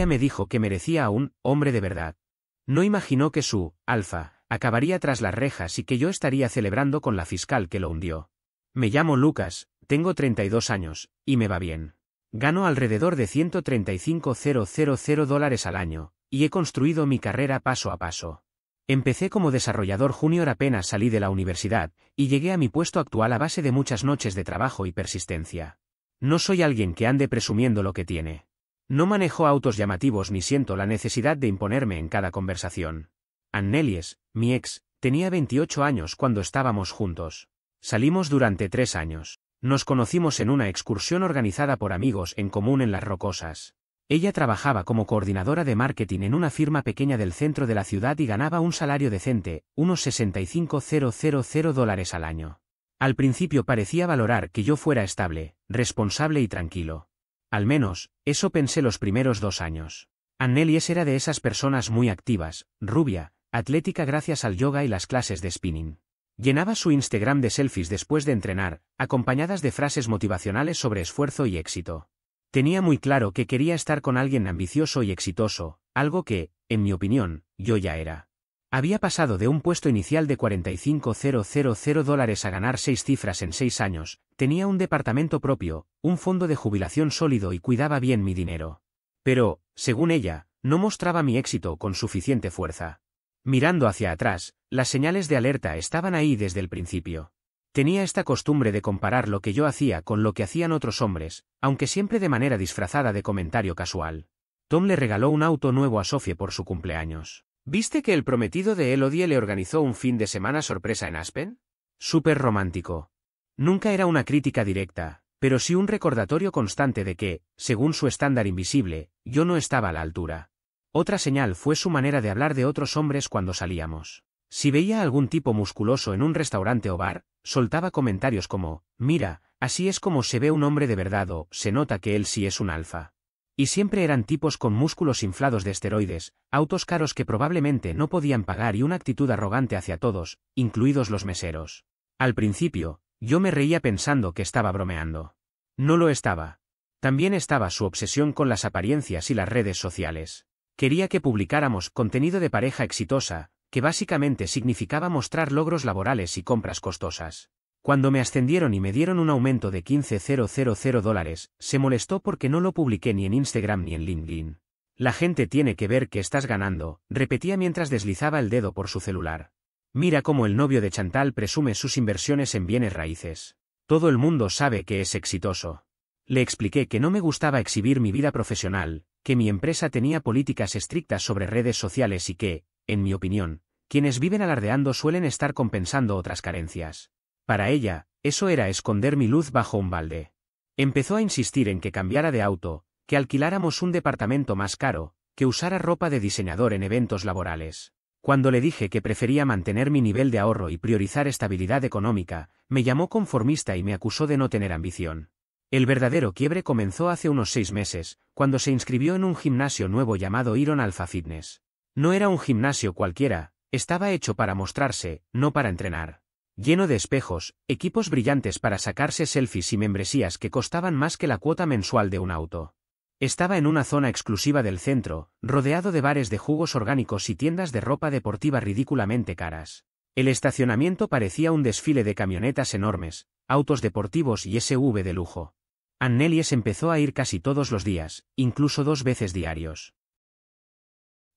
Ella me dijo que merecía a un hombre de verdad. No imaginó que su alfa acabaría tras las rejas y que yo estaría celebrando con la fiscal que lo hundió. Me llamo Lucas, tengo 32 años, y me va bien. Gano alrededor de $135,000 al año, y he construido mi carrera paso a paso. Empecé como desarrollador junior apenas salí de la universidad, y llegué a mi puesto actual a base de muchas noches de trabajo y persistencia. No soy alguien que ande presumiendo lo que tiene. No manejo autos llamativos ni siento la necesidad de imponerme en cada conversación. Annelies, mi ex, tenía 28 años cuando estábamos juntos. Salimos durante 3 años. Nos conocimos en una excursión organizada por amigos en común en Las Rocosas. Ella trabajaba como coordinadora de marketing en una firma pequeña del centro de la ciudad y ganaba un salario decente, unos $65,000 al año. Al principio parecía valorar que yo fuera estable, responsable y tranquilo. Al menos, eso pensé los primeros 2 años. Annelies era de esas personas muy activas, rubia, atlética gracias al yoga y las clases de spinning. Llenaba su Instagram de selfies después de entrenar, acompañadas de frases motivacionales sobre esfuerzo y éxito. Tenía muy claro que quería estar con alguien ambicioso y exitoso, algo que, en mi opinión, yo ya era. Había pasado de un puesto inicial de $45,000 a ganar 6 cifras en 6 años, tenía un departamento propio, un fondo de jubilación sólido y cuidaba bien mi dinero. Pero, según ella, no mostraba mi éxito con suficiente fuerza. Mirando hacia atrás, las señales de alerta estaban ahí desde el principio. Tenía esta costumbre de comparar lo que yo hacía con lo que hacían otros hombres, aunque siempre de manera disfrazada de comentario casual. Tom le regaló un auto nuevo a Sophie por su cumpleaños. ¿Viste que el prometido de Elodie le organizó un fin de semana sorpresa en Aspen? Súper romántico. Nunca era una crítica directa, pero sí un recordatorio constante de que, según su estándar invisible, yo no estaba a la altura. Otra señal fue su manera de hablar de otros hombres cuando salíamos. Si veía a algún tipo musculoso en un restaurante o bar, soltaba comentarios como, mira, así es como se ve un hombre de verdad o, se nota que él sí es un alfa. Y siempre eran tipos con músculos inflados de esteroides, autos caros que probablemente no podían pagar y una actitud arrogante hacia todos, incluidos los meseros. Al principio, yo me reía pensando que estaba bromeando. No lo estaba. También estaba su obsesión con las apariencias y las redes sociales. Quería que publicáramos contenido de pareja exitosa, que básicamente significaba mostrar logros laborales y compras costosas. Cuando me ascendieron y me dieron un aumento de $15,000, se molestó porque no lo publiqué ni en Instagram ni en LinkedIn. La gente tiene que ver que estás ganando, repetía mientras deslizaba el dedo por su celular. Mira cómo el novio de Chantal presume sus inversiones en bienes raíces. Todo el mundo sabe que es exitoso. Le expliqué que no me gustaba exhibir mi vida profesional, que mi empresa tenía políticas estrictas sobre redes sociales y que, en mi opinión, quienes viven alardeando suelen estar compensando otras carencias. Para ella, eso era esconder mi luz bajo un balde. Empezó a insistir en que cambiara de auto, que alquiláramos un departamento más caro, que usara ropa de diseñador en eventos laborales. Cuando le dije que prefería mantener mi nivel de ahorro y priorizar estabilidad económica, me llamó conformista y me acusó de no tener ambición. El verdadero quiebre comenzó hace unos 6 meses, cuando se inscribió en un gimnasio nuevo llamado Iron Alpha Fitness. No era un gimnasio cualquiera, estaba hecho para mostrarse, no para entrenar. Lleno de espejos, equipos brillantes para sacarse selfies y membresías que costaban más que la cuota mensual de un auto. Estaba en una zona exclusiva del centro, rodeado de bares de jugos orgánicos y tiendas de ropa deportiva ridículamente caras. El estacionamiento parecía un desfile de camionetas enormes, autos deportivos y SUV de lujo. Annelies empezó a ir casi todos los días, incluso 2 veces diarios.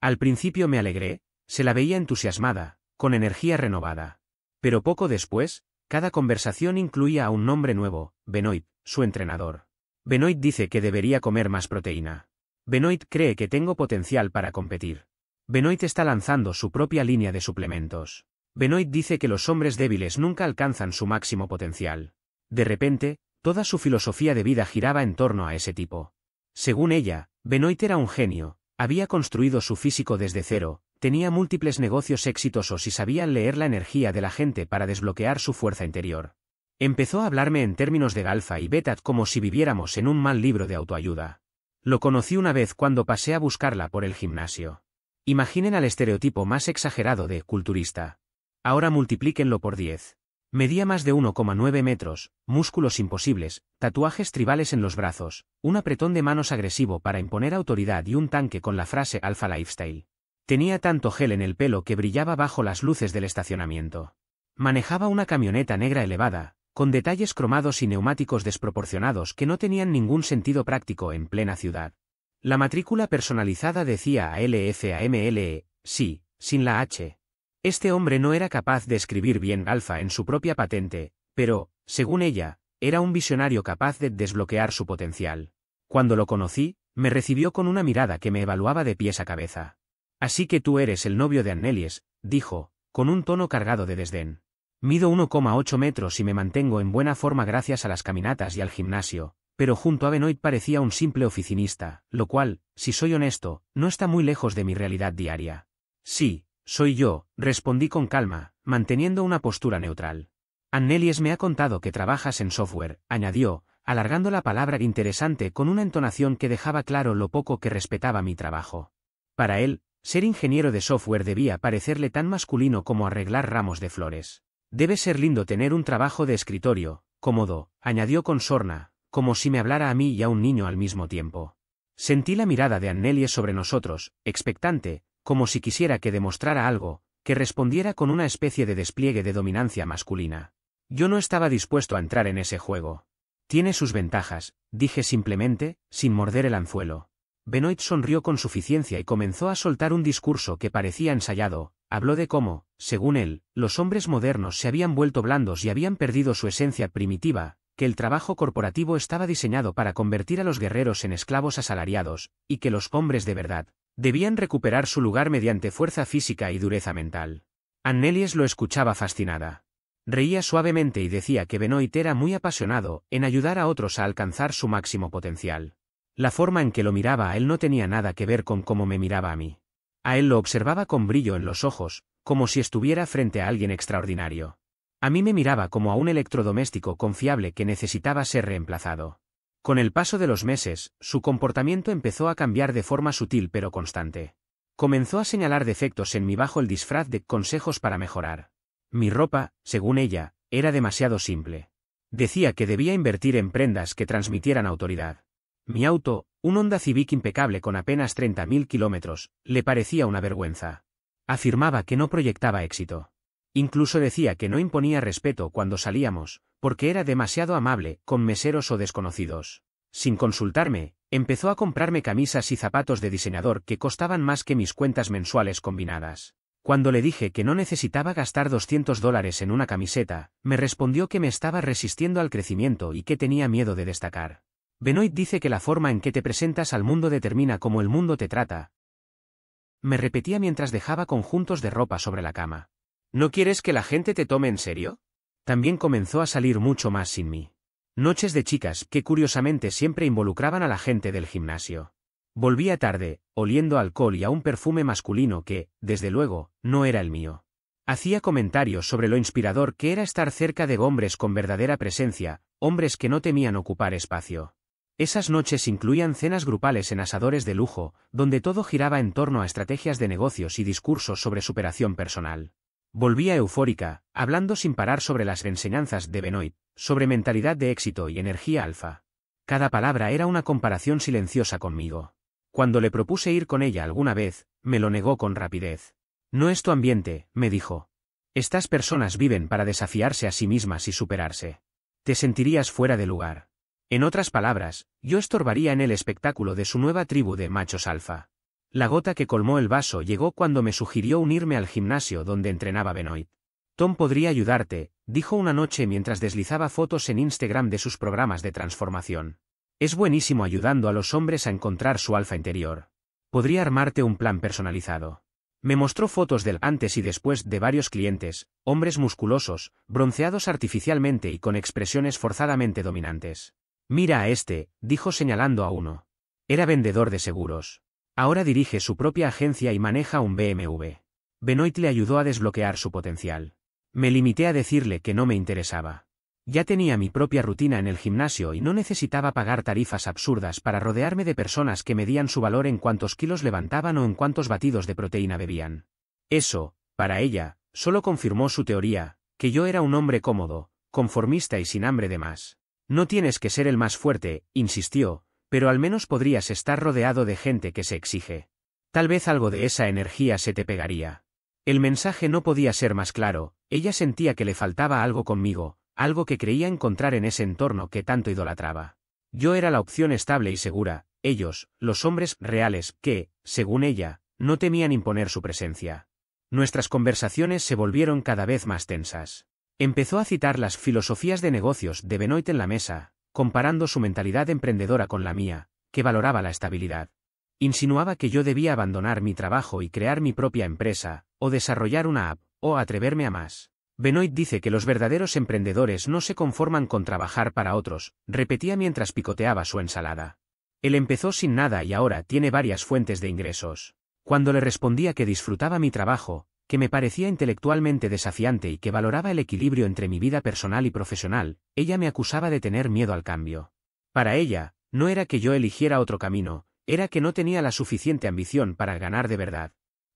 Al principio me alegré, se la veía entusiasmada, con energía renovada. Pero poco después, cada conversación incluía a un nombre nuevo, Benoit, su entrenador. Benoit dice que debería comer más proteína. Benoit cree que tengo potencial para competir. Benoit está lanzando su propia línea de suplementos. Benoit dice que los hombres débiles nunca alcanzan su máximo potencial. De repente, toda su filosofía de vida giraba en torno a ese tipo. Según ella, Benoit era un genio, había construido su físico desde cero, tenía múltiples negocios exitosos y sabía leer la energía de la gente para desbloquear su fuerza interior. Empezó a hablarme en términos de alfa y beta como si viviéramos en un mal libro de autoayuda. Lo conocí una vez cuando pasé a buscarla por el gimnasio. Imaginen al estereotipo más exagerado de culturista. Ahora multiplíquenlo por 10. Medía más de 1,9 metros, músculos imposibles, tatuajes tribales en los brazos, un apretón de manos agresivo para imponer autoridad y un tanque con la frase Alpha Lifestyle. Tenía tanto gel en el pelo que brillaba bajo las luces del estacionamiento. Manejaba una camioneta negra elevada, con detalles cromados y neumáticos desproporcionados que no tenían ningún sentido práctico en plena ciudad. La matrícula personalizada decía ALFAMLE, sí, sin la H. Este hombre no era capaz de escribir bien Alfa en su propia patente, pero, según ella, era un visionario capaz de desbloquear su potencial. Cuando lo conocí, me recibió con una mirada que me evaluaba de pies a cabeza. Así que tú eres el novio de Annelies, dijo, con un tono cargado de desdén. Mido 1,8 metros y me mantengo en buena forma gracias a las caminatas y al gimnasio, pero junto a Benoit parecía un simple oficinista, lo cual, si soy honesto, no está muy lejos de mi realidad diaria. Sí, soy yo, respondí con calma, manteniendo una postura neutral. Annelies me ha contado que trabajas en software, añadió, alargando la palabra interesante con una entonación que dejaba claro lo poco que respetaba mi trabajo. Para él, ser ingeniero de software debía parecerle tan masculino como arreglar ramos de flores. Debe ser lindo tener un trabajo de escritorio, cómodo, añadió con sorna, como si me hablara a mí y a un niño al mismo tiempo. Sentí la mirada de Annelies sobre nosotros, expectante, como si quisiera que demostrara algo, que respondiera con una especie de despliegue de dominancia masculina. Yo no estaba dispuesto a entrar en ese juego. Tiene sus ventajas, dije simplemente, sin morder el anzuelo. Benoit sonrió con suficiencia y comenzó a soltar un discurso que parecía ensayado. Habló de cómo, según él, los hombres modernos se habían vuelto blandos y habían perdido su esencia primitiva, que el trabajo corporativo estaba diseñado para convertir a los guerreros en esclavos asalariados, y que los hombres de verdad debían recuperar su lugar mediante fuerza física y dureza mental. Annelies lo escuchaba fascinada. Reía suavemente y decía que Benoit era muy apasionado en ayudar a otros a alcanzar su máximo potencial. La forma en que lo miraba a él no tenía nada que ver con cómo me miraba a mí. A él lo observaba con brillo en los ojos, como si estuviera frente a alguien extraordinario. A mí me miraba como a un electrodoméstico confiable que necesitaba ser reemplazado. Con el paso de los meses, su comportamiento empezó a cambiar de forma sutil pero constante. Comenzó a señalar defectos en mí bajo el disfraz de consejos para mejorar. Mi ropa, según ella, era demasiado simple. Decía que debía invertir en prendas que transmitieran autoridad. Mi auto, un Honda Civic impecable con apenas 30.000 kilómetros, le parecía una vergüenza. Afirmaba que no proyectaba éxito. Incluso decía que no imponía respeto cuando salíamos, porque era demasiado amable con meseros o desconocidos. Sin consultarme, empezó a comprarme camisas y zapatos de diseñador que costaban más que mis cuentas mensuales combinadas. Cuando le dije que no necesitaba gastar $200 en una camiseta, me respondió que me estaba resistiendo al crecimiento y que tenía miedo de destacar. Benoit dice que la forma en que te presentas al mundo determina cómo el mundo te trata. Me repetía mientras dejaba conjuntos de ropa sobre la cama. ¿No quieres que la gente te tome en serio? También comenzó a salir mucho más sin mí. Noches de chicas que curiosamente siempre involucraban a la gente del gimnasio. Volvía tarde, oliendo a alcohol y a un perfume masculino que, desde luego, no era el mío. Hacía comentarios sobre lo inspirador que era estar cerca de hombres con verdadera presencia, hombres que no temían ocupar espacio. Esas noches incluían cenas grupales en asadores de lujo, donde todo giraba en torno a estrategias de negocios y discursos sobre superación personal. Volvía eufórica, hablando sin parar sobre las enseñanzas de Benoit, sobre mentalidad de éxito y energía alfa. Cada palabra era una comparación silenciosa conmigo. Cuando le propuse ir con ella alguna vez, me lo negó con rapidez. No es tu ambiente, me dijo. Estas personas viven para desafiarse a sí mismas y superarse. Te sentirías fuera de lugar. En otras palabras, yo estorbaría en el espectáculo de su nueva tribu de machos alfa. La gota que colmó el vaso llegó cuando me sugirió unirme al gimnasio donde entrenaba Benoit. Tom podría ayudarte, dijo una noche mientras deslizaba fotos en Instagram de sus programas de transformación. Es buenísimo ayudando a los hombres a encontrar su alfa interior. Podría armarte un plan personalizado. Me mostró fotos del antes y después de varios clientes, hombres musculosos, bronceados artificialmente y con expresiones forzadamente dominantes. Mira a este, dijo señalando a uno. Era vendedor de seguros. Ahora dirige su propia agencia y maneja un BMW. Benoit le ayudó a desbloquear su potencial. Me limité a decirle que no me interesaba. Ya tenía mi propia rutina en el gimnasio y no necesitaba pagar tarifas absurdas para rodearme de personas que medían su valor en cuántos kilos levantaban o en cuántos batidos de proteína bebían. Eso, para ella, solo confirmó su teoría, que yo era un hombre cómodo, conformista y sin hambre de más. No tienes que ser el más fuerte, insistió, pero al menos podrías estar rodeado de gente que se exige. Tal vez algo de esa energía se te pegaría. El mensaje no podía ser más claro, ella sentía que le faltaba algo conmigo, algo que creía encontrar en ese entorno que tanto idolatraba. Yo era la opción estable y segura, ellos, los hombres reales, que, según ella, no temían imponer su presencia. Nuestras conversaciones se volvieron cada vez más tensas. Empezó a citar las filosofías de negocios de Benoit en la mesa, comparando su mentalidad emprendedora con la mía, que valoraba la estabilidad. Insinuaba que yo debía abandonar mi trabajo y crear mi propia empresa, o desarrollar una app, o atreverme a más. Benoit dice que los verdaderos emprendedores no se conforman con trabajar para otros, repetía mientras picoteaba su ensalada. Él empezó sin nada y ahora tiene varias fuentes de ingresos. Cuando le respondía que disfrutaba mi trabajo, que me parecía intelectualmente desafiante y que valoraba el equilibrio entre mi vida personal y profesional, ella me acusaba de tener miedo al cambio. Para ella, no era que yo eligiera otro camino, era que no tenía la suficiente ambición para ganar de verdad.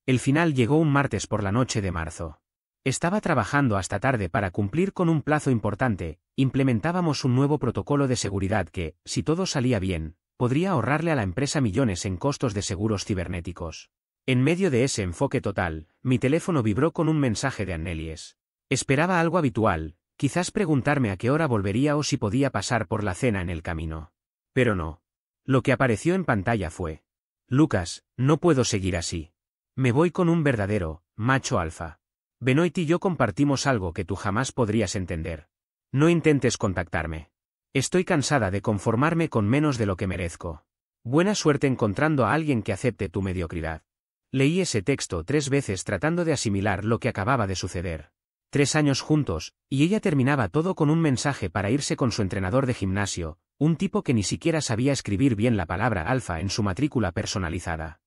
El final llegó un martes por la noche de marzo. Estaba trabajando hasta tarde para cumplir con un plazo importante, implementábamos un nuevo protocolo de seguridad que, si todo salía bien, podría ahorrarle a la empresa millones en costos de seguros cibernéticos. En medio de ese enfoque total, mi teléfono vibró con un mensaje de Annelies. Esperaba algo habitual, quizás preguntarme a qué hora volvería o si podía pasar por la cena en el camino. Pero no. Lo que apareció en pantalla fue: Lucas, no puedo seguir así. Me voy con un verdadero macho alfa. Benoit y yo compartimos algo que tú jamás podrías entender. No intentes contactarme. Estoy cansada de conformarme con menos de lo que merezco. Buena suerte encontrando a alguien que acepte tu mediocridad. Leí ese texto 3 veces tratando de asimilar lo que acababa de suceder. 3 años juntos, y ella terminaba todo con un mensaje para irse con su entrenador de gimnasio, un tipo que ni siquiera sabía escribir bien la palabra alfa en su matrícula personalizada.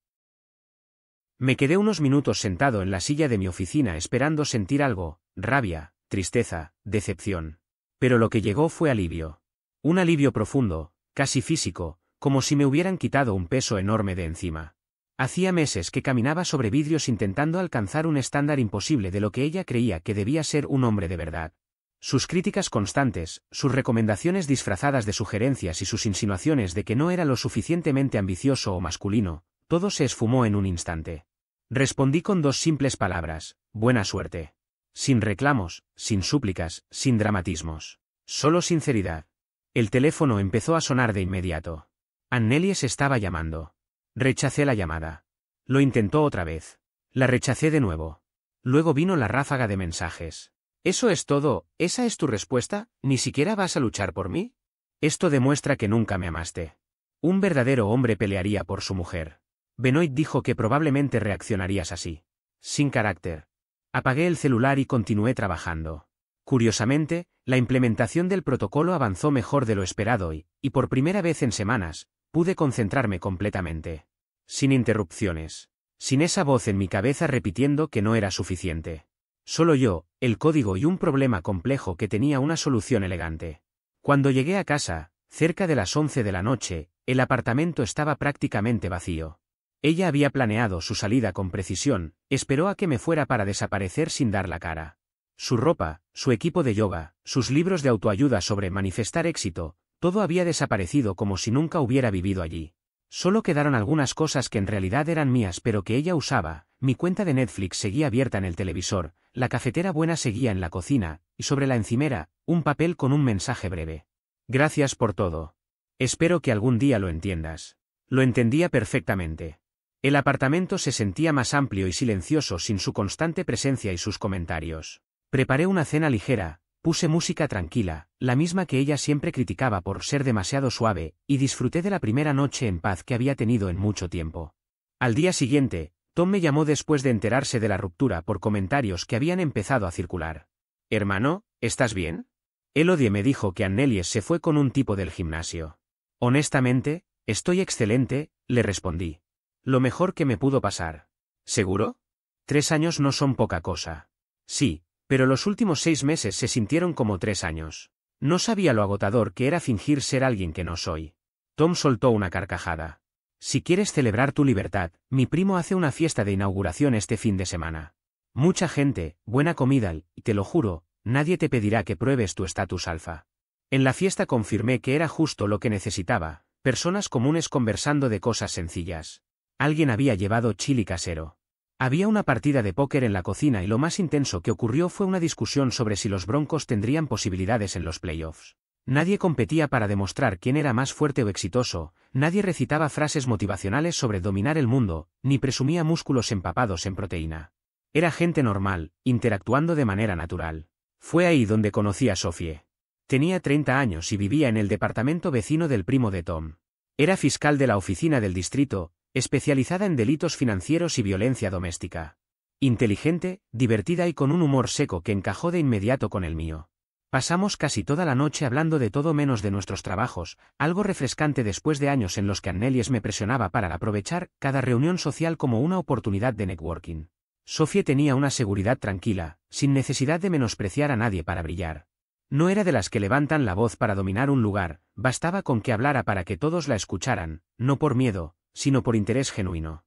Me quedé unos minutos sentado en la silla de mi oficina esperando sentir algo: rabia, tristeza, decepción. Pero lo que llegó fue alivio. Un alivio profundo, casi físico, como si me hubieran quitado un peso enorme de encima. Hacía meses que caminaba sobre vidrios intentando alcanzar un estándar imposible de lo que ella creía que debía ser un hombre de verdad. Sus críticas constantes, sus recomendaciones disfrazadas de sugerencias y sus insinuaciones de que no era lo suficientemente ambicioso o masculino, todo se esfumó en un instante. Respondí con 2 simples palabras: buena suerte. Sin reclamos, sin súplicas, sin dramatismos. Solo sinceridad. El teléfono empezó a sonar de inmediato. Annelies estaba llamando. Rechacé la llamada. Lo intentó otra vez. La rechacé de nuevo. Luego vino la ráfaga de mensajes. ¿Eso es todo? ¿Esa es tu respuesta? ¿Ni siquiera vas a luchar por mí? Esto demuestra que nunca me amaste. Un verdadero hombre pelearía por su mujer. Benoit dijo que probablemente reaccionarías así. Sin carácter. Apagué el celular y continué trabajando. Curiosamente, la implementación del protocolo avanzó mejor de lo esperado y por primera vez en semanas, pude concentrarme completamente. Sin interrupciones. Sin esa voz en mi cabeza repitiendo que no era suficiente. Solo yo, el código y un problema complejo que tenía una solución elegante. Cuando llegué a casa, cerca de las 11 de la noche, el apartamento estaba prácticamente vacío. Ella había planeado su salida con precisión, esperó a que me fuera para desaparecer sin dar la cara. Su ropa, su equipo de yoga, sus libros de autoayuda sobre manifestar éxito, todo había desaparecido como si nunca hubiera vivido allí. Solo quedaron algunas cosas que en realidad eran mías pero que ella usaba. Mi cuenta de Netflix seguía abierta en el televisor, la cafetera buena seguía en la cocina, y sobre la encimera, un papel con un mensaje breve. Gracias por todo. Espero que algún día lo entiendas. Lo entendía perfectamente. El apartamento se sentía más amplio y silencioso sin su constante presencia y sus comentarios. Preparé una cena ligera, puse música tranquila, la misma que ella siempre criticaba por ser demasiado suave, y disfruté de la primera noche en paz que había tenido en mucho tiempo. Al día siguiente, Tom me llamó después de enterarse de la ruptura por comentarios que habían empezado a circular. «Hermano, ¿estás bien?» Elodie me dijo que Annelies se fue con un tipo del gimnasio. Honestamente, estoy excelente, le respondí. Lo mejor que me pudo pasar. ¿Seguro? 3 años no son poca cosa. Sí, pero los últimos 6 meses se sintieron como 3 años. No sabía lo agotador que era fingir ser alguien que no soy. Tom soltó una carcajada. Si quieres celebrar tu libertad, mi primo hace una fiesta de inauguración este fin de semana. Mucha gente, buena comida y, te lo juro, nadie te pedirá que pruebes tu estatus alfa. En la fiesta confirmé que era justo lo que necesitaba, personas comunes conversando de cosas sencillas. Alguien había llevado chili casero. Había una partida de póker en la cocina y lo más intenso que ocurrió fue una discusión sobre si los Broncos tendrían posibilidades en los playoffs. Nadie competía para demostrar quién era más fuerte o exitoso, nadie recitaba frases motivacionales sobre dominar el mundo, ni presumía músculos empapados en proteína. Era gente normal, interactuando de manera natural. Fue ahí donde conocí a Sophie. Tenía 30 años y vivía en el departamento vecino del primo de Tom. Era fiscal de la oficina del distrito, especializada en delitos financieros y violencia doméstica. Inteligente, divertida y con un humor seco que encajó de inmediato con el mío. Pasamos casi toda la noche hablando de todo menos de nuestros trabajos, algo refrescante después de años en los que Annelies me presionaba para aprovechar cada reunión social como una oportunidad de networking. Sophie tenía una seguridad tranquila, sin necesidad de menospreciar a nadie para brillar. No era de las que levantan la voz para dominar un lugar, bastaba con que hablara para que todos la escucharan, no por miedo, sino por interés genuino.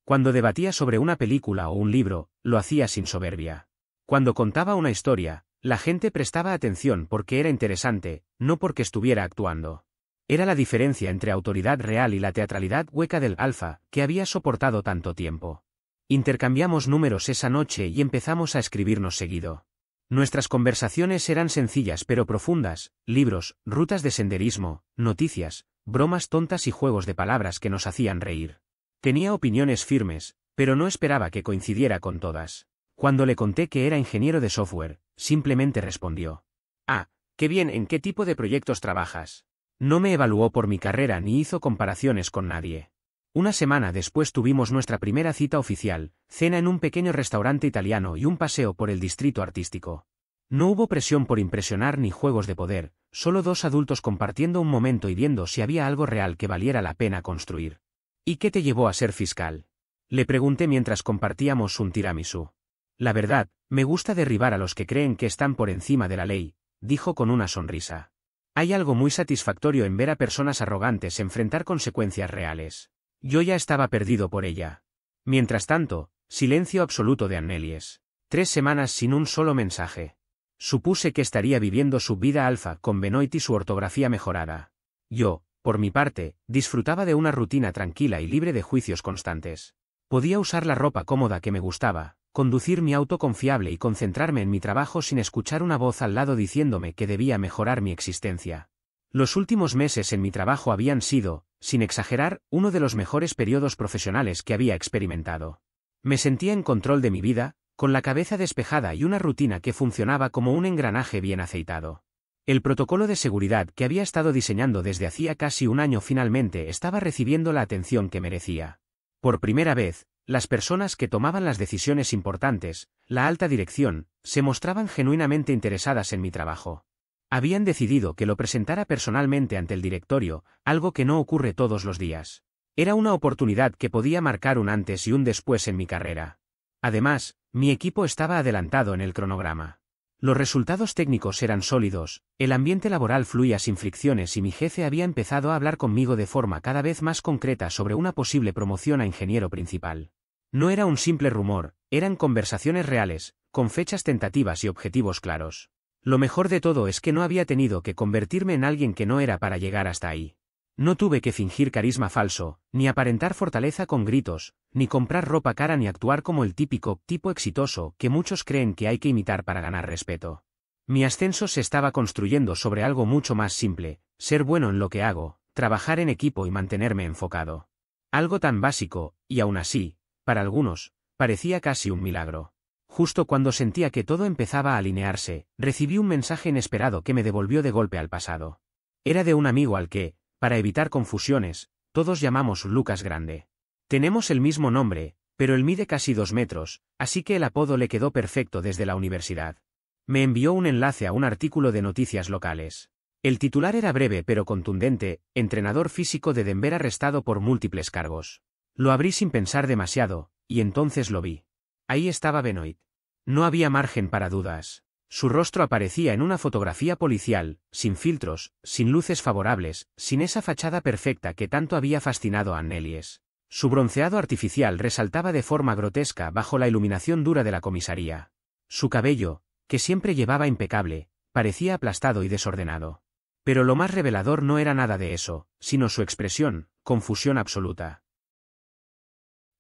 Cuando debatía sobre una película o un libro, lo hacía sin soberbia. Cuando contaba una historia, la gente prestaba atención porque era interesante, no porque estuviera actuando. Era la diferencia entre autoridad real y la teatralidad hueca del alfa, que había soportado tanto tiempo. Intercambiamos números esa noche y empezamos a escribirnos seguido. Nuestras conversaciones eran sencillas pero profundas, libros, rutas de senderismo, noticias, bromas tontas y juegos de palabras que nos hacían reír. Tenía opiniones firmes, pero no esperaba que coincidiera con todas. Cuando le conté que era ingeniero de software, simplemente respondió: «Ah, qué bien, ¿en qué tipo de proyectos trabajas?». No me evaluó por mi carrera ni hizo comparaciones con nadie. Una semana después tuvimos nuestra primera cita oficial, cena en un pequeño restaurante italiano y un paseo por el distrito artístico. No hubo presión por impresionar ni juegos de poder, solo dos adultos compartiendo un momento y viendo si había algo real que valiera la pena construir. «¿Y qué te llevó a ser fiscal?», le pregunté mientras compartíamos un tiramisú. «La verdad, me gusta derribar a los que creen que están por encima de la ley», dijo con una sonrisa. «Hay algo muy satisfactorio en ver a personas arrogantes enfrentar consecuencias reales. Yo ya estaba perdido por ella». Mientras tanto, silencio absoluto de Annelies. 3 semanas sin un solo mensaje. Supuse que estaría viviendo su vida alfa con Benoit y su ortografía mejorada. Yo, por mi parte, disfrutaba de una rutina tranquila y libre de juicios constantes. Podía usar la ropa cómoda que me gustaba, conducir mi auto confiable y concentrarme en mi trabajo sin escuchar una voz al lado diciéndome que debía mejorar mi existencia. Los últimos meses en mi trabajo habían sido, sin exagerar, uno de los mejores periodos profesionales que había experimentado. Me sentía en control de mi vida, con la cabeza despejada y una rutina que funcionaba como un engranaje bien aceitado. El protocolo de seguridad que había estado diseñando desde hacía casi un año finalmente estaba recibiendo la atención que merecía. Por primera vez, las personas que tomaban las decisiones importantes, la alta dirección, se mostraban genuinamente interesadas en mi trabajo. Habían decidido que lo presentara personalmente ante el directorio, algo que no ocurre todos los días. Era una oportunidad que podía marcar un antes y un después en mi carrera. Además, mi equipo estaba adelantado en el cronograma. Los resultados técnicos eran sólidos, el ambiente laboral fluía sin fricciones y mi jefe había empezado a hablar conmigo de forma cada vez más concreta sobre una posible promoción a ingeniero principal. No era un simple rumor, eran conversaciones reales, con fechas tentativas y objetivos claros. Lo mejor de todo es que no había tenido que convertirme en alguien que no era para llegar hasta ahí. No tuve que fingir carisma falso, ni aparentar fortaleza con gritos, ni comprar ropa cara ni actuar como el típico tipo exitoso que muchos creen que hay que imitar para ganar respeto. Mi ascenso se estaba construyendo sobre algo mucho más simple: ser bueno en lo que hago, trabajar en equipo y mantenerme enfocado. Algo tan básico, y aún así, para algunos, parecía casi un milagro. Justo cuando sentía que todo empezaba a alinearse, recibí un mensaje inesperado que me devolvió de golpe al pasado. Era de un amigo al que, para evitar confusiones, todos llamamos Lucas Grande. Tenemos el mismo nombre, pero él mide casi 2 metros, así que el apodo le quedó perfecto desde la universidad. Me envió un enlace a un artículo de noticias locales. El titular era breve pero contundente: entrenador físico de Denver arrestado por múltiples cargos. Lo abrí sin pensar demasiado, y entonces lo vi. Ahí estaba Benoit. No había margen para dudas. Su rostro aparecía en una fotografía policial, sin filtros, sin luces favorables, sin esa fachada perfecta que tanto había fascinado a Annelies. Su bronceado artificial resaltaba de forma grotesca bajo la iluminación dura de la comisaría. Su cabello, que siempre llevaba impecable, parecía aplastado y desordenado. Pero lo más revelador no era nada de eso, sino su expresión, confusión absoluta.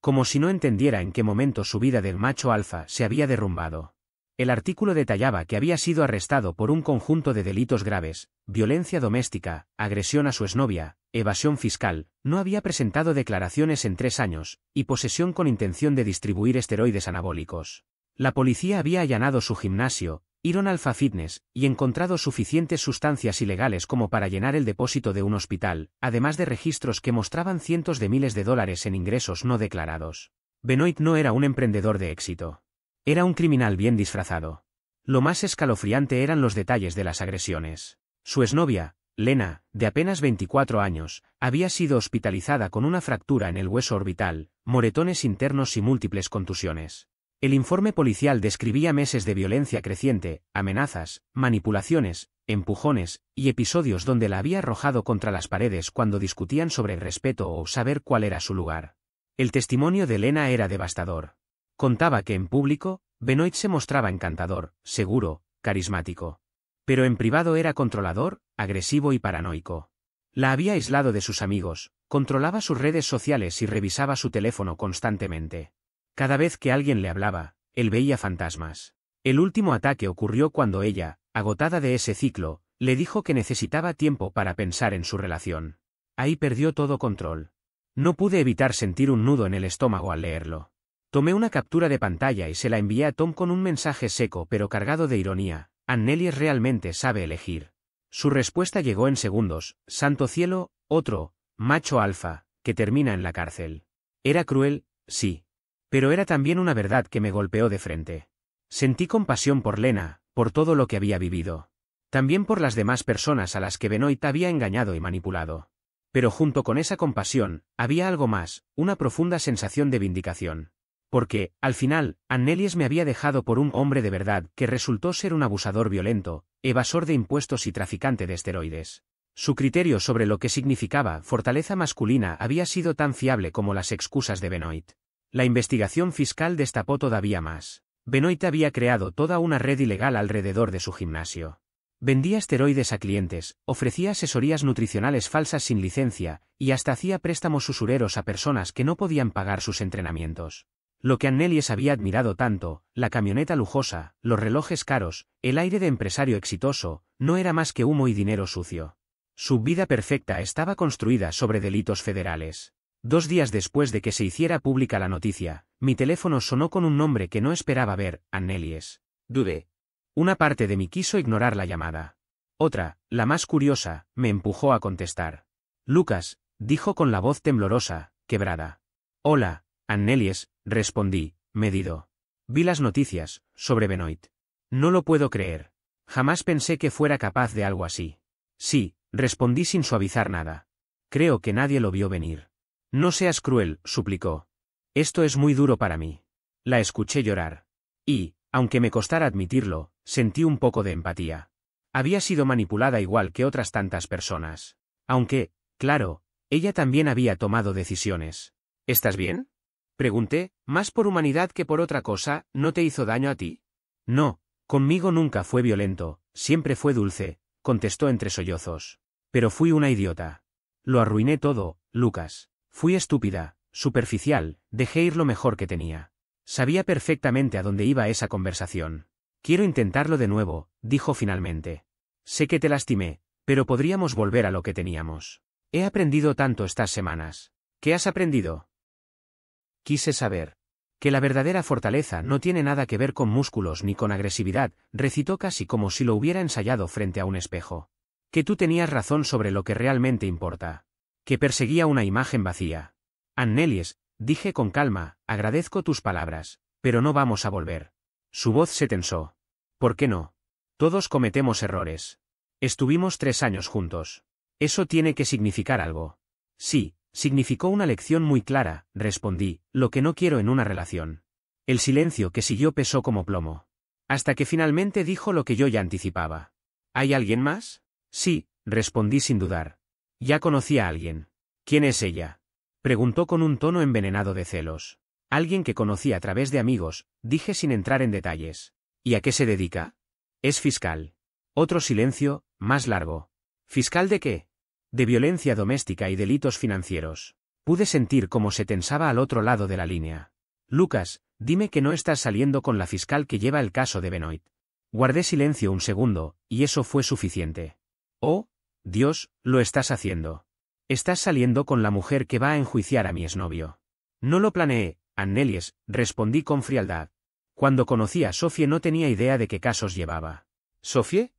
Como si no entendiera en qué momento su vida del macho alfa se había derrumbado. El artículo detallaba que había sido arrestado por un conjunto de delitos graves: violencia doméstica, agresión a su exnovia, evasión fiscal, no había presentado declaraciones en 3 años, y posesión con intención de distribuir esteroides anabólicos. La policía había allanado su gimnasio, Iron Alpha Fitness, y encontrado suficientes sustancias ilegales como para llenar el depósito de un hospital, además de registros que mostraban cientos de miles de dólares en ingresos no declarados. Benoit no era un emprendedor de éxito. Era un criminal bien disfrazado. Lo más escalofriante eran los detalles de las agresiones. Su exnovia, Lena, de apenas 24 años, había sido hospitalizada con una fractura en el hueso orbital, moretones internos y múltiples contusiones. El informe policial describía meses de violencia creciente, amenazas, manipulaciones, empujones, y episodios donde la había arrojado contra las paredes cuando discutían sobre el respeto o saber cuál era su lugar. El testimonio de Lena era devastador. Contaba que en público, Benoit se mostraba encantador, seguro, carismático. Pero en privado era controlador, agresivo y paranoico. La había aislado de sus amigos, controlaba sus redes sociales y revisaba su teléfono constantemente. Cada vez que alguien le hablaba, él veía fantasmas. El último ataque ocurrió cuando ella, agotada de ese ciclo, le dijo que necesitaba tiempo para pensar en su relación. Ahí perdió todo control. No pude evitar sentir un nudo en el estómago al leerlo. Tomé una captura de pantalla y se la envié a Tom con un mensaje seco pero cargado de ironía: Annelies realmente sabe elegir. Su respuesta llegó en segundos: santo cielo, otro macho alfa, que termina en la cárcel. Era cruel, sí. Pero era también una verdad que me golpeó de frente. Sentí compasión por Lena, por todo lo que había vivido. También por las demás personas a las que Benoit había engañado y manipulado. Pero junto con esa compasión, había algo más, una profunda sensación de vindicación. Porque, al final, Annelies me había dejado por un hombre de verdad que resultó ser un abusador violento, evasor de impuestos y traficante de esteroides. Su criterio sobre lo que significaba fortaleza masculina había sido tan fiable como las excusas de Benoit. La investigación fiscal destapó todavía más. Benoit había creado toda una red ilegal alrededor de su gimnasio. Vendía esteroides a clientes, ofrecía asesorías nutricionales falsas sin licencia, y hasta hacía préstamos usureros a personas que no podían pagar sus entrenamientos. Lo que Annelies había admirado tanto, la camioneta lujosa, los relojes caros, el aire de empresario exitoso, no era más que humo y dinero sucio. Su vida perfecta estaba construida sobre delitos federales. 2 días después de que se hiciera pública la noticia, mi teléfono sonó con un nombre que no esperaba ver: Annelies. Dudé. Una parte de mí quiso ignorar la llamada. Otra, la más curiosa, me empujó a contestar. Lucas, dijo con la voz temblorosa, quebrada. Hola, Annelies, respondí, medido. Vi las noticias, sobre Benoit. No lo puedo creer. Jamás pensé que fuera capaz de algo así. Sí, respondí sin suavizar nada. Creo que nadie lo vio venir. No seas cruel, suplicó. Esto es muy duro para mí. La escuché llorar. Y, aunque me costara admitirlo, sentí un poco de empatía. Había sido manipulada igual que otras tantas personas. Aunque, claro, ella también había tomado decisiones. ¿Estás bien?, pregunté, más por humanidad que por otra cosa. ¿No te hizo daño a ti? No, conmigo nunca fue violento, siempre fue dulce, contestó entre sollozos. Pero fui una idiota. Lo arruiné todo, Lucas. Fui estúpida, superficial, dejé ir lo mejor que tenía. Sabía perfectamente a dónde iba esa conversación. Quiero intentarlo de nuevo, dijo finalmente. Sé que te lastimé, pero podríamos volver a lo que teníamos. He aprendido tanto estas semanas. ¿Qué has aprendido? Quise saber. Que la verdadera fortaleza no tiene nada que ver con músculos ni con agresividad, recitó casi como si lo hubiera ensayado frente a un espejo. Que tú tenías razón sobre lo que realmente importa. Que perseguía una imagen vacía. Annelies, dije con calma, agradezco tus palabras, pero no vamos a volver. Su voz se tensó. ¿Por qué no? Todos cometemos errores. Estuvimos 3 años juntos. Eso tiene que significar algo. Sí, significó una lección muy clara, respondí, lo que no quiero en una relación. El silencio que siguió pesó como plomo. Hasta que finalmente dijo lo que yo ya anticipaba. ¿Hay alguien más? Sí, respondí sin dudar. Ya conocí a alguien. ¿Quién es ella?, preguntó con un tono envenenado de celos. Alguien que conocí a través de amigos, dije sin entrar en detalles. ¿Y a qué se dedica? Es fiscal. Otro silencio, más largo. ¿Fiscal de qué? De violencia doméstica y delitos financieros. Pude sentir cómo se tensaba al otro lado de la línea. Lucas, dime que no estás saliendo con la fiscal que lleva el caso de Benoit. Guardé silencio un segundo, y eso fue suficiente. Oh, Dios, lo estás haciendo. Estás saliendo con la mujer que va a enjuiciar a mi exnovio. No lo planeé, Annelies, respondí con frialdad. Cuando conocí a Sophie no tenía idea de qué casos llevaba. ¿Sophie?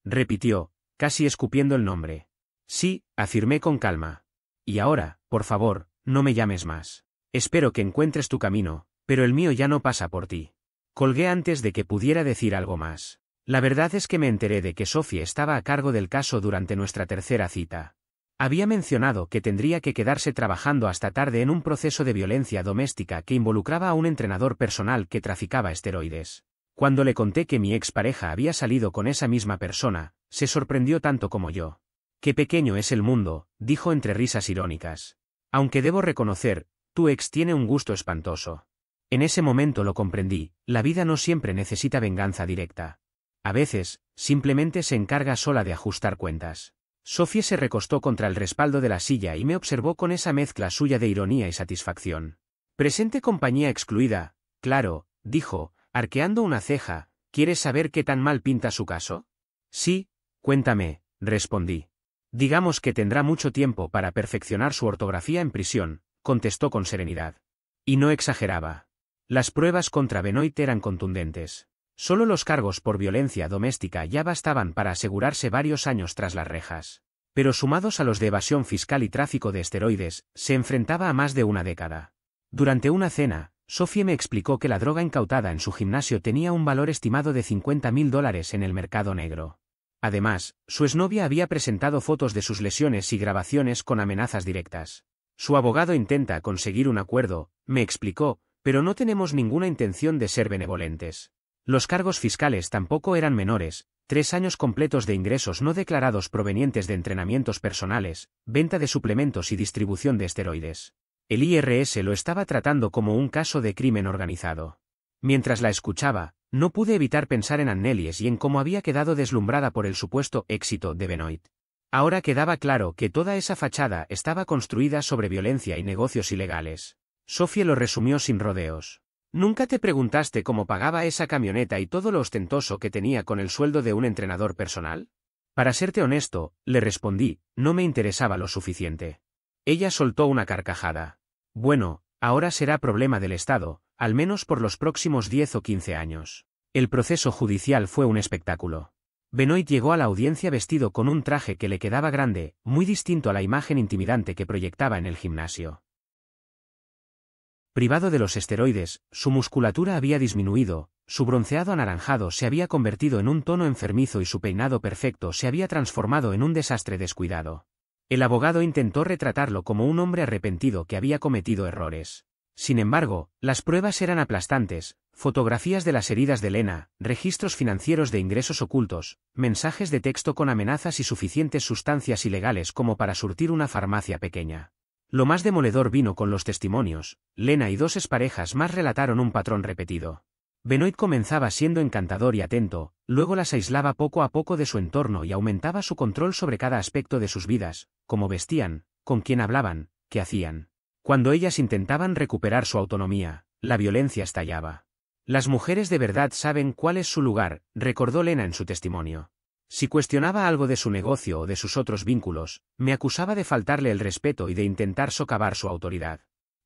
Repitió, casi escupiendo el nombre. Sí, afirmé con calma. Y ahora, por favor, no me llames más. Espero que encuentres tu camino, pero el mío ya no pasa por ti. Colgué antes de que pudiera decir algo más. La verdad es que me enteré de que Sophie estaba a cargo del caso durante nuestra tercera cita. Había mencionado que tendría que quedarse trabajando hasta tarde en un proceso de violencia doméstica que involucraba a un entrenador personal que traficaba esteroides. Cuando le conté que mi expareja había salido con esa misma persona, se sorprendió tanto como yo. «Qué pequeño es el mundo», dijo entre risas irónicas. «Aunque debo reconocer, tu ex tiene un gusto espantoso». En ese momento lo comprendí, la vida no siempre necesita venganza directa. A veces, simplemente se encarga sola de ajustar cuentas. Sophie se recostó contra el respaldo de la silla y me observó con esa mezcla suya de ironía y satisfacción. «Presente compañía excluida, claro», dijo, arqueando una ceja. «¿Quieres saber qué tan mal pinta su caso?» «Sí, cuéntame», respondí. «Digamos que tendrá mucho tiempo para perfeccionar su ortografía en prisión», contestó con serenidad. Y no exageraba. Las pruebas contra Benoit eran contundentes. Solo los cargos por violencia doméstica ya bastaban para asegurarse varios años tras las rejas. Pero sumados a los de evasión fiscal y tráfico de esteroides, se enfrentaba a más de una década. Durante una cena, Sophie me explicó que la droga incautada en su gimnasio tenía un valor estimado de $50.000 en el mercado negro. Además, su exnovia había presentado fotos de sus lesiones y grabaciones con amenazas directas. Su abogado intenta conseguir un acuerdo, me explicó, pero no tenemos ninguna intención de ser benevolentes. Los cargos fiscales tampoco eran menores, 3 años completos de ingresos no declarados provenientes de entrenamientos personales, venta de suplementos y distribución de esteroides. El IRS lo estaba tratando como un caso de crimen organizado. Mientras la escuchaba, no pude evitar pensar en Annelies y en cómo había quedado deslumbrada por el supuesto éxito de Benoit. Ahora quedaba claro que toda esa fachada estaba construida sobre violencia y negocios ilegales. Sophie lo resumió sin rodeos. ¿Nunca te preguntaste cómo pagaba esa camioneta y todo lo ostentoso que tenía con el sueldo de un entrenador personal? Para serte honesto, le respondí, no me interesaba lo suficiente. Ella soltó una carcajada. Bueno, ahora será problema del Estado, al menos por los próximos 10 o 15 años. El proceso judicial fue un espectáculo. Benoit llegó a la audiencia vestido con un traje que le quedaba grande, muy distinto a la imagen intimidante que proyectaba en el gimnasio. Privado de los esteroides, su musculatura había disminuido, su bronceado anaranjado se había convertido en un tono enfermizo y su peinado perfecto se había transformado en un desastre descuidado. El abogado intentó retratarlo como un hombre arrepentido que había cometido errores. Sin embargo, las pruebas eran aplastantes, fotografías de las heridas de Lena, registros financieros de ingresos ocultos, mensajes de texto con amenazas y suficientes sustancias ilegales como para surtir una farmacia pequeña. Lo más demoledor vino con los testimonios. Lena y 2 exparejas más relataron un patrón repetido. Benoit comenzaba siendo encantador y atento, luego las aislaba poco a poco de su entorno y aumentaba su control sobre cada aspecto de sus vidas, cómo vestían, con quién hablaban, qué hacían. Cuando ellas intentaban recuperar su autonomía, la violencia estallaba. Las mujeres de verdad saben cuál es su lugar, recordó Lena en su testimonio. Si cuestionaba algo de su negocio o de sus otros vínculos, me acusaba de faltarle el respeto y de intentar socavar su autoridad.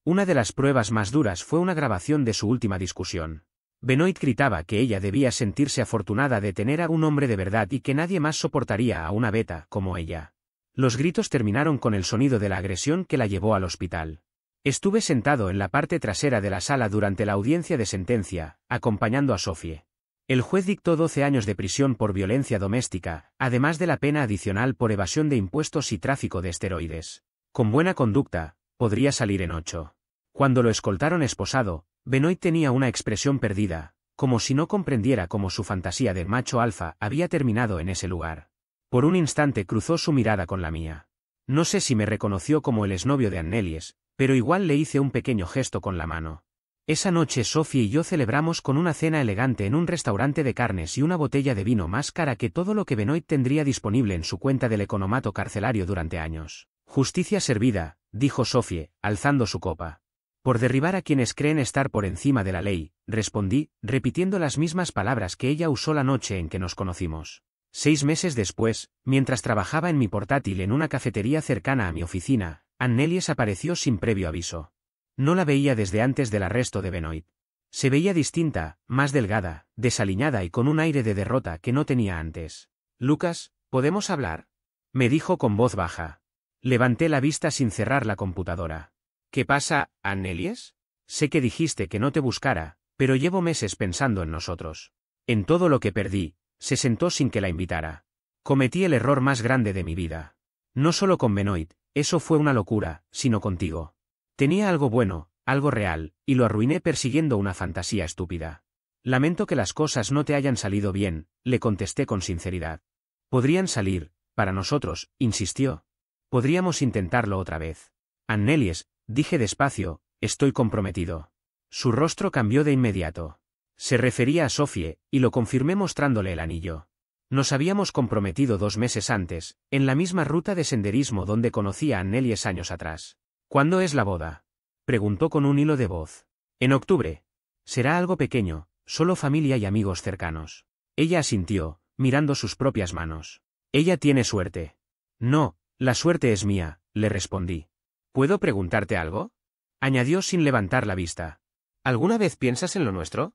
Una de las pruebas más duras fue una grabación de su última discusión. Benoit gritaba que ella debía sentirse afortunada de tener a un hombre de verdad y que nadie más soportaría a una beta como ella. Los gritos terminaron con el sonido de la agresión que la llevó al hospital. Estuve sentado en la parte trasera de la sala durante la audiencia de sentencia, acompañando a Sophie. El juez dictó 12 años de prisión por violencia doméstica, además de la pena adicional por evasión de impuestos y tráfico de esteroides. Con buena conducta, podría salir en 8. Cuando lo escoltaron esposado, Benoit tenía una expresión perdida, como si no comprendiera cómo su fantasía de macho alfa había terminado en ese lugar. Por un instante cruzó su mirada con la mía. No sé si me reconoció como el exnovio de Annelies, pero igual le hice un pequeño gesto con la mano. Esa noche Sophie y yo celebramos con una cena elegante en un restaurante de carnes y una botella de vino más cara que todo lo que Benoit tendría disponible en su cuenta del economato carcelario durante años. Justicia servida, dijo Sophie, alzando su copa. Por derribar a quienes creen estar por encima de la ley, respondí, repitiendo las mismas palabras que ella usó la noche en que nos conocimos. 6 meses después, mientras trabajaba en mi portátil en una cafetería cercana a mi oficina, Annelies apareció sin previo aviso. No la veía desde antes del arresto de Benoit. Se veía distinta, más delgada, desaliñada y con un aire de derrota que no tenía antes. «Lucas, ¿podemos hablar?», me dijo con voz baja. Levanté la vista sin cerrar la computadora. «¿Qué pasa, Annelies? Sé que dijiste que no te buscara, pero llevo meses pensando en nosotros. En todo lo que perdí». Se sentó sin que la invitara. Cometí el error más grande de mi vida. No solo con Benoit, eso fue una locura, sino contigo. Tenía algo bueno, algo real, y lo arruiné persiguiendo una fantasía estúpida. Lamento que las cosas no te hayan salido bien, le contesté con sinceridad. Podrían salir, para nosotros, insistió. Podríamos intentarlo otra vez. Annelies, dije despacio, estoy comprometido. Su rostro cambió de inmediato. Se refería a Sophie, y lo confirmé mostrándole el anillo. Nos habíamos comprometido 2 meses antes, en la misma ruta de senderismo donde conocí a Annelies años atrás. ¿Cuándo es la boda?, preguntó con un hilo de voz. En octubre. Será algo pequeño, solo familia y amigos cercanos. Ella asintió, mirando sus propias manos. Ella tiene suerte. No, la suerte es mía, le respondí. ¿Puedo preguntarte algo?, añadió sin levantar la vista. ¿Alguna vez piensas en lo nuestro?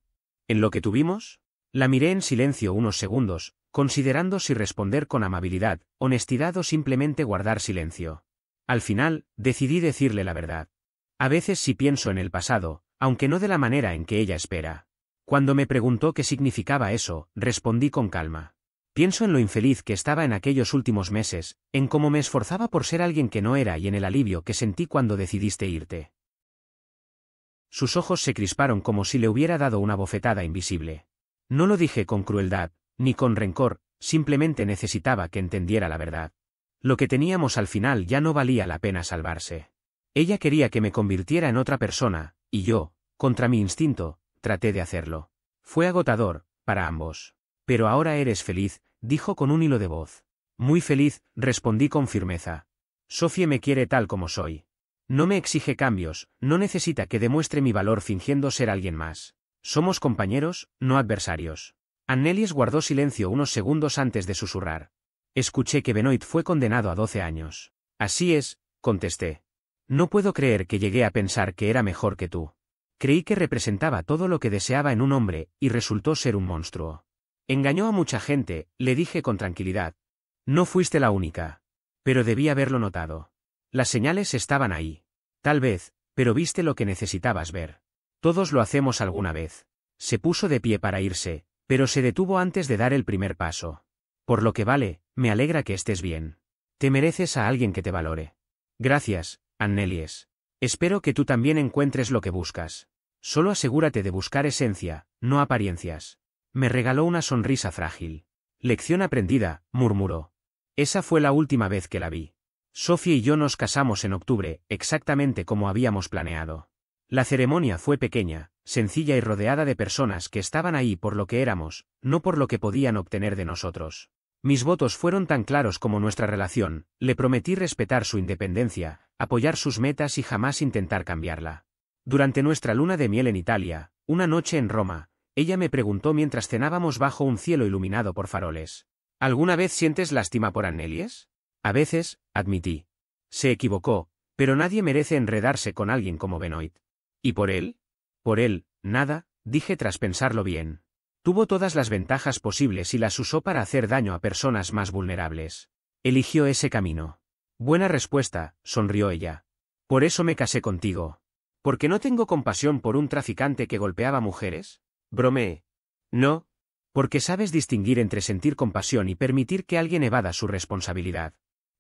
¿En lo que tuvimos? La miré en silencio unos segundos, considerando si responder con amabilidad, honestidad o simplemente guardar silencio. Al final, decidí decirle la verdad. A veces sí pienso en el pasado, aunque no de la manera en que ella espera. Cuando me preguntó qué significaba eso, respondí con calma. Pienso en lo infeliz que estaba en aquellos últimos meses, en cómo me esforzaba por ser alguien que no era y en el alivio que sentí cuando decidiste irte. Sus ojos se crisparon como si le hubiera dado una bofetada invisible. No lo dije con crueldad, ni con rencor, simplemente necesitaba que entendiera la verdad. Lo que teníamos al final ya no valía la pena salvarse. Ella quería que me convirtiera en otra persona, y yo, contra mi instinto, traté de hacerlo. Fue agotador, para ambos. Pero ahora eres feliz, dijo con un hilo de voz. Muy feliz, respondí con firmeza. Sophie me quiere tal como soy. No me exige cambios, no necesita que demuestre mi valor fingiendo ser alguien más. Somos compañeros, no adversarios. Annelies guardó silencio unos segundos antes de susurrar. Escuché que Benoit fue condenado a 12 años. Así es, contesté. No puedo creer que llegué a pensar que era mejor que tú. Creí que representaba todo lo que deseaba en un hombre, y resultó ser un monstruo. Engañó a mucha gente, le dije con tranquilidad. No fuiste la única. Pero debí haberlo notado. Las señales estaban ahí. Tal vez, pero viste lo que necesitabas ver. Todos lo hacemos alguna vez. Se puso de pie para irse, pero se detuvo antes de dar el primer paso. Por lo que vale, me alegra que estés bien. Te mereces a alguien que te valore. Gracias, Annelies. Espero que tú también encuentres lo que buscas. Solo asegúrate de buscar esencia, no apariencias. Me regaló una sonrisa frágil. Lección aprendida, murmuró. Esa fue la última vez que la vi. Sophie y yo nos casamos en octubre, exactamente como habíamos planeado. La ceremonia fue pequeña, sencilla y rodeada de personas que estaban ahí por lo que éramos, no por lo que podían obtener de nosotros. Mis votos fueron tan claros como nuestra relación, le prometí respetar su independencia, apoyar sus metas y jamás intentar cambiarla. Durante nuestra luna de miel en Italia, una noche en Roma, ella me preguntó mientras cenábamos bajo un cielo iluminado por faroles. ¿Alguna vez sientes lástima por Annelies? A veces, admití. Se equivocó, pero nadie merece enredarse con alguien como Benoit. ¿Y por él? Por él, nada, dije tras pensarlo bien. Tuvo todas las ventajas posibles y las usó para hacer daño a personas más vulnerables. Eligió ese camino. Buena respuesta, sonrió ella. Por eso me casé contigo. ¿Por qué no tengo compasión por un traficante que golpeaba mujeres? Bromeé. No. Porque sabes distinguir entre sentir compasión y permitir que alguien evada su responsabilidad.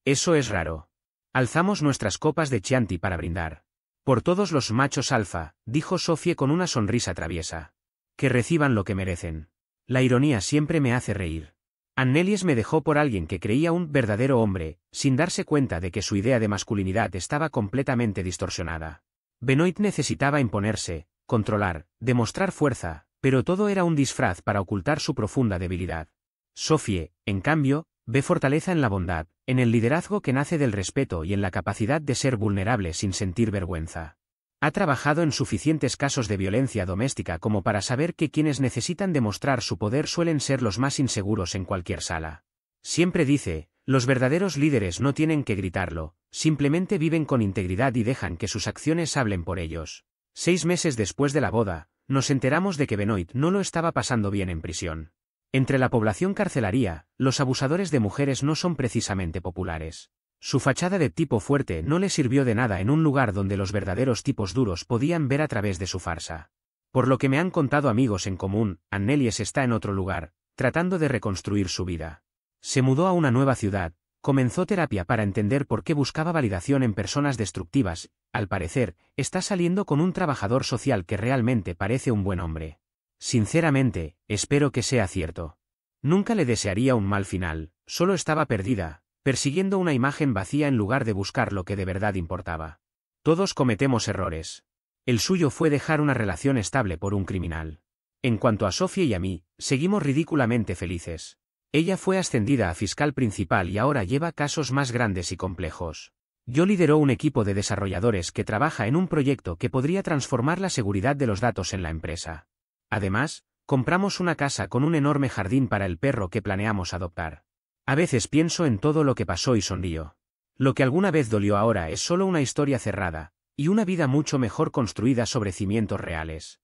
Eso es raro. Alzamos nuestras copas de Chianti para brindar. Por todos los machos alfa, dijo Sophie con una sonrisa traviesa. Que reciban lo que merecen. La ironía siempre me hace reír. Annelies me dejó por alguien que creía un verdadero hombre, sin darse cuenta de que su idea de masculinidad estaba completamente distorsionada. Benoit necesitaba imponerse, controlar, demostrar fuerza, pero todo era un disfraz para ocultar su profunda debilidad. Sophie, en cambio, ve fortaleza en la bondad, en el liderazgo que nace del respeto y en la capacidad de ser vulnerable sin sentir vergüenza. Ha trabajado en suficientes casos de violencia doméstica como para saber que quienes necesitan demostrar su poder suelen ser los más inseguros en cualquier sala. Siempre dice, los verdaderos líderes no tienen que gritarlo, simplemente viven con integridad y dejan que sus acciones hablen por ellos. 6 meses después de la boda, nos enteramos de que Benoit no lo estaba pasando bien en prisión. Entre la población carcelaria, los abusadores de mujeres no son precisamente populares. Su fachada de tipo fuerte no le sirvió de nada en un lugar donde los verdaderos tipos duros podían ver a través de su farsa. Por lo que me han contado amigos en común, Annelies está en otro lugar, tratando de reconstruir su vida. Se mudó a una nueva ciudad, comenzó terapia para entender por qué buscaba validación en personas destructivas, al parecer, está saliendo con un trabajador social que realmente parece un buen hombre. Sinceramente, espero que sea cierto. Nunca le desearía un mal final, solo estaba perdida, persiguiendo una imagen vacía en lugar de buscar lo que de verdad importaba. Todos cometemos errores. El suyo fue dejar una relación estable por un criminal. En cuanto a Sophie y a mí, seguimos ridículamente felices. Ella fue ascendida a fiscal principal y ahora lleva casos más grandes y complejos. Yo lidero un equipo de desarrolladores que trabaja en un proyecto que podría transformar la seguridad de los datos en la empresa. Además, compramos una casa con un enorme jardín para el perro que planeamos adoptar. A veces pienso en todo lo que pasó y sonrío. Lo que alguna vez dolió ahora es solo una historia cerrada, y una vida mucho mejor construida sobre cimientos reales.